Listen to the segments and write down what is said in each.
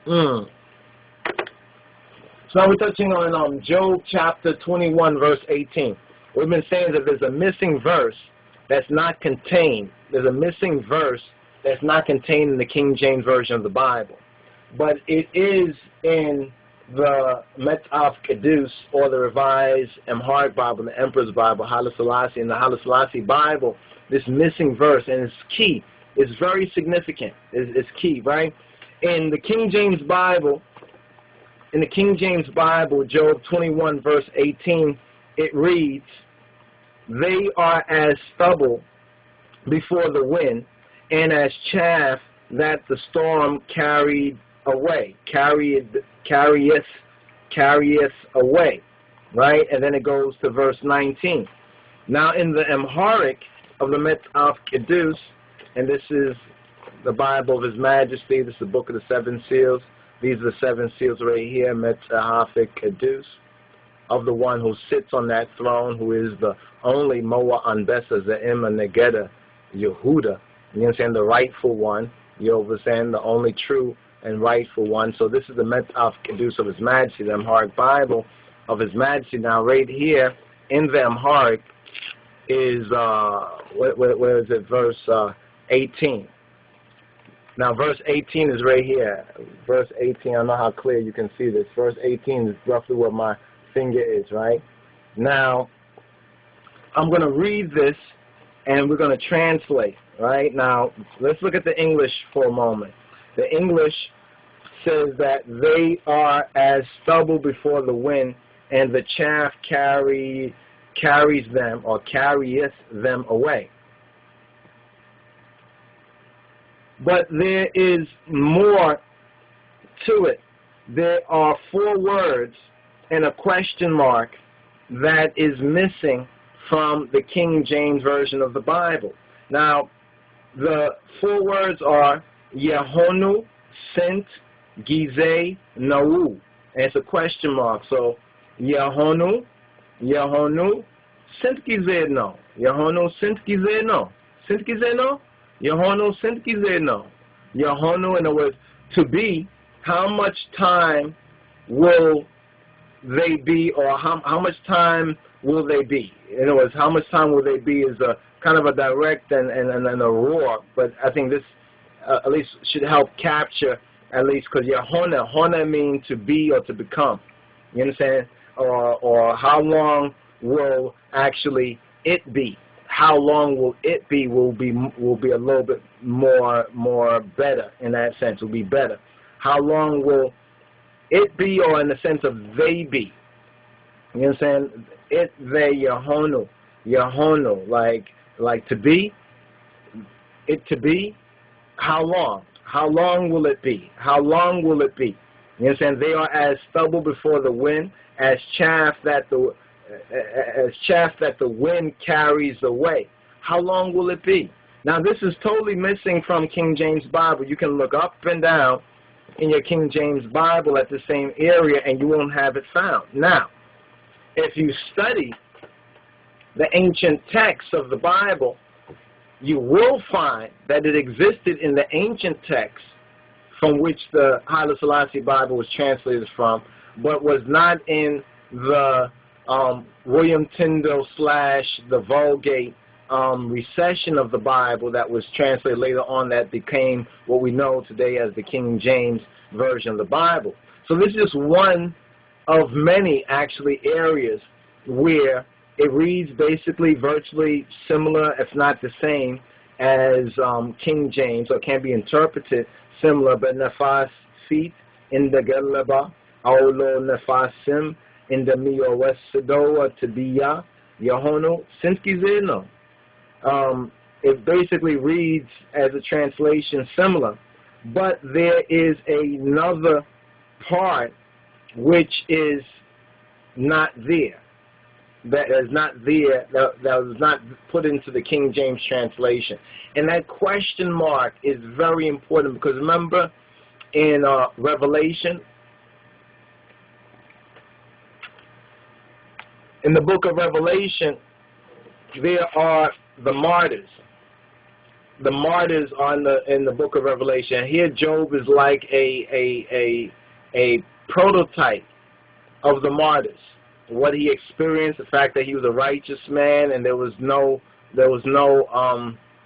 So now we're touching on Job chapter 21, verse 18. We've been saying that there's a missing verse that's not contained. There's a missing verse that's not contained in the King James Version of the Bible. But it is in the pt4, or the Revised Amharic Bible, the Emperor's Bible, Haile Selassie, in the Haile Selassie Bible, this missing verse, and it's key. It's very significant. It's key, right? In the King James Bible, Job 21, verse 18, it reads, "They are as stubble before the wind, and as chaff that the storm carried away, carrieth away," right? And then it goes to verse 19. Now in the Amharic of the pt4, and this is the Bible of His Majesty, this is the Book of the Seven Seals. These are the seven seals right here, pt4, of the one who sits on that throne, who is the only Moa Anbesa Za'ima Negeda Yehuda. You understand, the rightful one. You understand, the only true and rightful one. So this is the pt4 of His Majesty, the Amharic Bible of His Majesty. Now right here in the Amharic is, where is it, verse 18. Now verse 18 is right here. Verse 18, I don't know how clear you can see this. Verse 18 is roughly where my finger is, right? Now, I'm going to read this and we're going to translate, right? Now, let's look at the English for a moment. The English says that they are as stubble before the wind, and the chaff carries them, or carrieth them away. But there is more to it. There are 4 words and a question mark that is missing from the King James Version of the Bible. Now, the 4 words are Yehonu, Sint, Gizeh, Nau. And it's a question mark. So, Yehonu, Sint, Gizeh, No. Yehonu, Sint, Gizeh, No. Sint, Gizeh, No? Yehonu, Sint, Gizeh, No. Yehonu, in other words, to be, how much time will they be, or how much time will they be? In other words, how much time will they be is a kind of a direct and a roar, but I think this at least should help capture, at least, because Hona means to be or to become. You understand? Or how long will actually it be? How long will it be? Will be a little bit more better in that sense. Will be better. How long will it be, or in the sense of they be? You understand? It, they, Yehonu, like to be. It to be. How long? How long will it be? How long will it be? You understand? They are as stubble before the wind, as chaff that the wind carries away. How long will it be? Now this is totally missing from King James Bible. You can look up and down in your King James Bible at the same area and you won't have it found. Now, if you study the ancient texts of the Bible, you will find that it existed in the ancient texts from which the Haile Selassie Bible was translated from, but was not in the William Tyndale / the Vulgate recession of the Bible that was translated later on, that became what we know today as the King James Version of the Bible. So this is one of many, actually, areas where it reads basically virtually similar, if not the same, as King James, or can be interpreted similar, but nefas feet in the galaba, aulo nefasim in the miowesidoa tabiya, Yehono sinskizeno. It basically reads as a translation similar, but there is another part which is not there. That is not there, that was not put into the King James translation. And that question mark is very important, because remember in Revelation, in the book of Revelation, there are the martyrs. the martyrs on in the book of Revelation. Here, Job is like a prototype of the martyrs. What he experienced, the fact that he was a righteous man, and there was no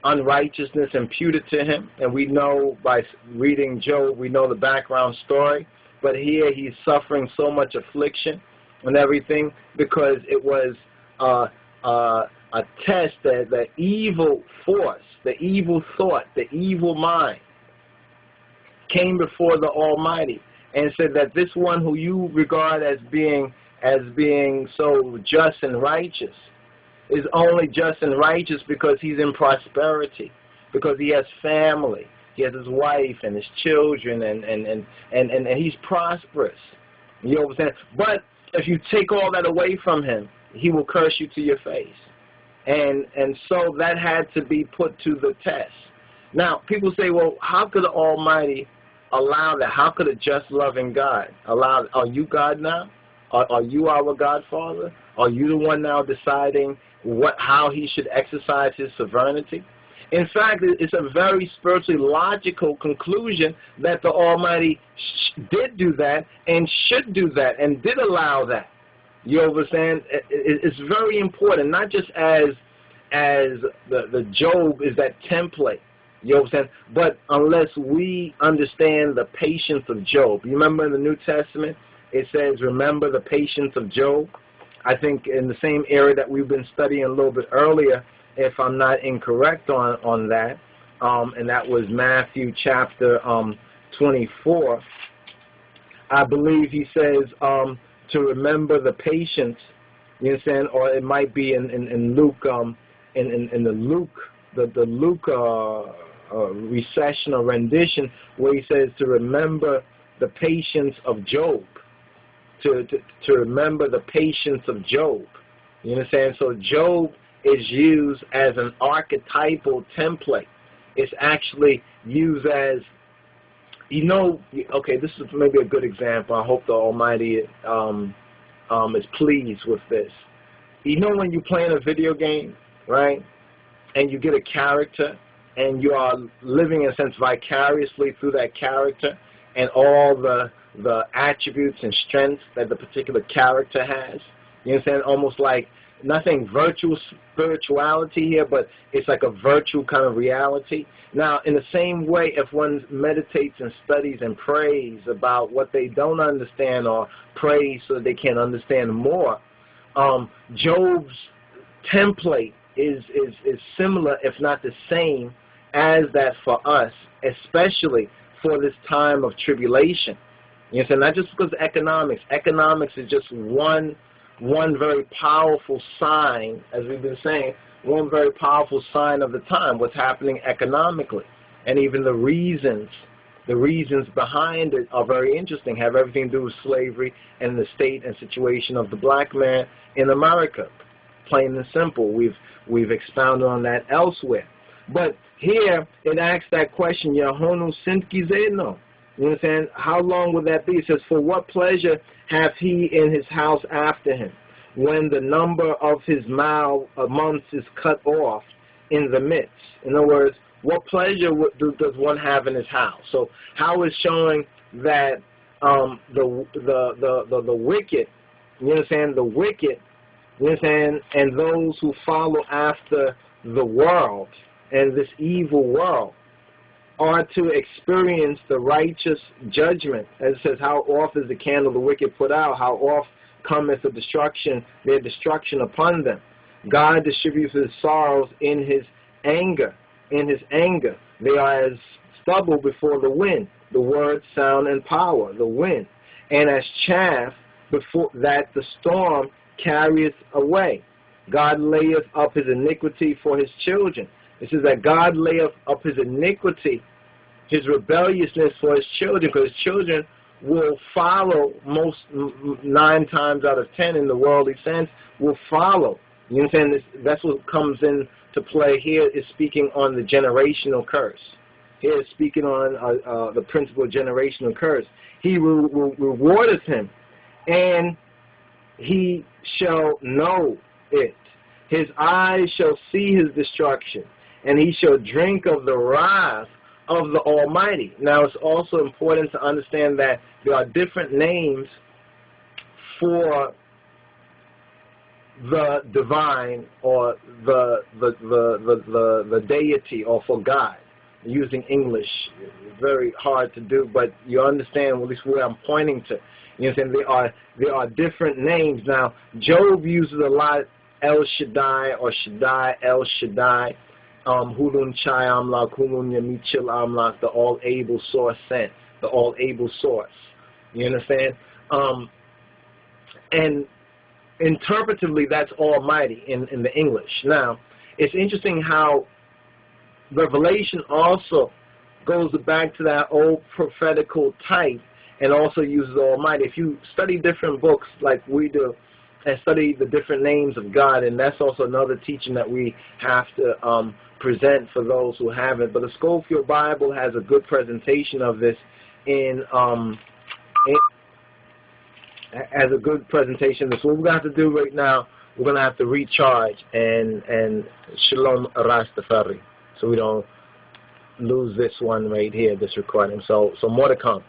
unrighteousness imputed to him. And we know by reading Job, we know the background story. But here he's suffering so much affliction and everything because it was a test that the evil force, the evil thought, the evil mind came before the Almighty and said that this one who you regard as being so just and righteous is only just and righteous because he's in prosperity, because he has family, he has his wife and his children, and he's prosperous. You understand? But if you take all that away from him, he will curse you to your face. And so that had to be put to the test. Now, people say, well, how could the Almighty allow that? How could a just, loving God allow? Are you God now? Are you our Godfather? Are you the one now deciding how he should exercise his sovereignty? In fact, it's a very spiritually logical conclusion that the Almighty did do that and should do that and did allow that. You understand? It's very important, not just as the Job is that template. You understand? But unless we understand the patience of Job. You remember in the New Testament, it says, remember the patience of Job. I think in the same area that we've been studying a little bit earlier, if I'm not incorrect on that, and that was Matthew chapter 24. I believe he says to remember the patience. You understand? Or it might be in Luke, in the Luke recession or rendition, where he says to remember the patience of Job. To remember the patience of Job. You understand? So Job is used as an archetypal template. It's actually used as, okay, this is maybe a good example. I hope the Almighty is pleased with this. You know when you're playing a video game, right, and you get a character, and you are living, in a sense, vicariously through that character, and all the attributes and strengths that the particular character has. You understand? Almost like nothing virtual spirituality here, but it's like a virtual kind of reality. Now, in the same way, if one meditates and studies and prays about what they don't understand, or prays so that they can understand more, Job's template is similar, if not the same, as that for us, especially for this time of tribulation. You know, so not just because of economics. Economics is just one very powerful sign, as we've been saying, one very powerful sign of the time, what's happening economically. And even the reasons behind it are very interesting, have everything to do with slavery and the state and situation of the black man in America. Plain and simple. We've expounded on that elsewhere. But here, it asks that question, Yahonu Sintkizeno. You understand? How long will that be? It says, for what pleasure hath he in his house after him, when the number of his months is cut off in the midst? In other words, what pleasure does one have in his house? So how is showing that the wicked, you understand, the wicked, you understand, and those who follow after the world and this evil world are to experience the righteous judgment. As it says, how oft is the candle the wicked put out? How oft cometh their destruction upon them? God distributes his sorrows in his anger. In his anger, they are as stubble before the wind. The word, sound, and power, the wind. And as chaff before that the storm carrieth away. God layeth up his iniquity for his children. It says that God layeth up his iniquity, his rebelliousness for his children, because his children will follow, 9 times out of 10 in the worldly sense, will follow. You understand? That's what comes into play here, is speaking on the generational curse. Here is speaking on the principle of generational curse. He rewardeth him, and he shall know it. His eyes shall see his destruction, and he shall drink of the wrath of the Almighty. Now, it's also important to understand that there are different names for the divine, or the deity, or for God. Using English, it's very hard to do, but you understand at least where I'm pointing to. You know what I'm saying? There are different names. Now, Job uses a lot El Shaddai or Shaddai, El Shaddai, Hulun Chai Amlak, Hulun Yamichil Amlak, the all-able source sent, the all-able source. You understand? And interpretively, that's Almighty in the English. Now, it's interesting how Revelation also goes back to that old prophetical type and also uses Almighty. If you study different books like we do and study the different names of God, and that's also another teaching that we have to present for those who haven't. But the Schofield Bible has a good presentation of this has a good presentation. So what we're going to have to do right now, we're going to have to recharge and Shalom Rastafari, so we don't lose this one right here, this recording. So more to come.